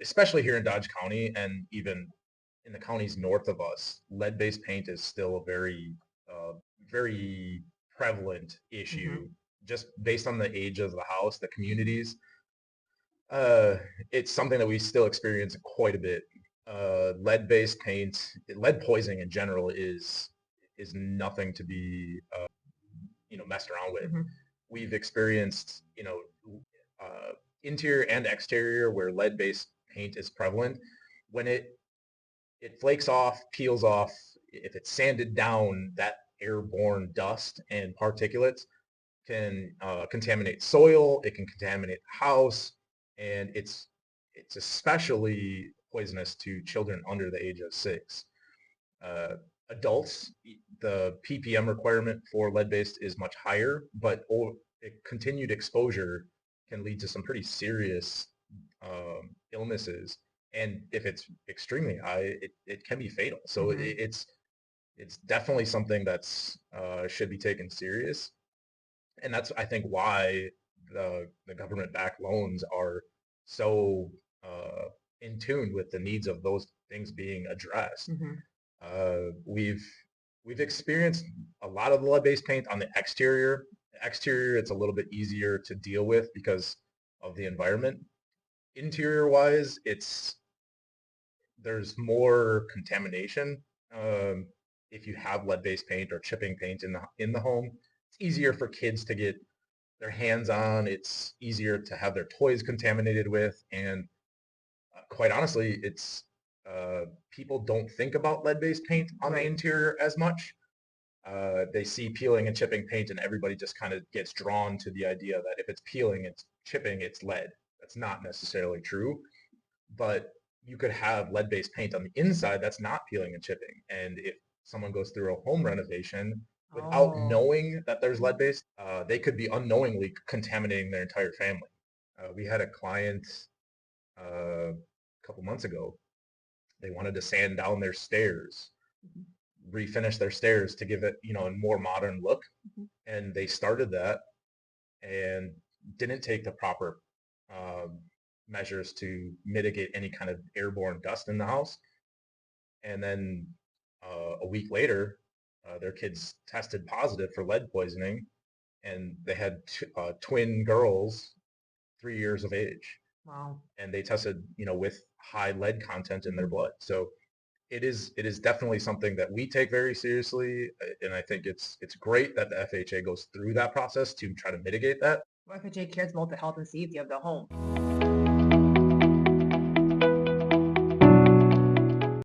especially here in Dodge County and even in the counties north of us, lead-based paint is still a uh, very prevalent Hmm. issue. Just based on the age of the house, the communities, uh, it's something that we still experience quite a bit. Lead-based paint, lead poisoning in general is nothing to be messed around with. Hmm. We've experienced uh, interior and exterior where lead-based paint is prevalent. When it flakes off, peels off, if it's sanded down, that airborne dust and particulates can contaminate soil. It can contaminate the house, and it's especially poisonous to children under the age of 6. Uh, Adults, the ppm requirement for lead-based is much higher, but continued exposure can lead to some pretty serious illnesses. And if it's extremely high, it can be fatal. So Hmm. it's definitely something that's should be taken serious. And that's, I think, why the government-backed loans are so in tune with the needs of those things being addressed. Hmm. We've experienced a lot of the lead-based paint on the exterior. Exterior, it's a little bit easier to deal with because of the environment. Interior-wise, there's more contamination. Um, if you have lead-based paint or chipping paint in the home, it's easier for kids to get their hands on. It's easier to have their toys contaminated with, and quite honestly, it's people don't think about lead-based paint on the Right. interior as much. They see peeling and chipping paint, and everybody just kind of gets drawn to the idea that if it's peeling, it's chipping, it's lead. That's not necessarily true, but you could have lead-based paint on the inside that's not peeling and chipping. And if someone goes through a home renovation without Oh. knowing that there's lead-based, they could be unknowingly contaminating their entire family. We had a client a couple months ago. They wanted to sand down their stairs, Mhm. refinish their stairs to give it, a more modern look. Mhm. And they started that and didn't take the proper um, measures to mitigate any kind of airborne dust in the house. And then a week later, their kids tested positive for lead poisoning, and they had twin girls, 3 years of age, Wow. and they tested, with high lead content in their Mhm. blood. So it is definitely something that we take very seriously, and I think it's great that the FHA goes through that process to try to mitigate that. What if FHA cares about the health and safety of the home?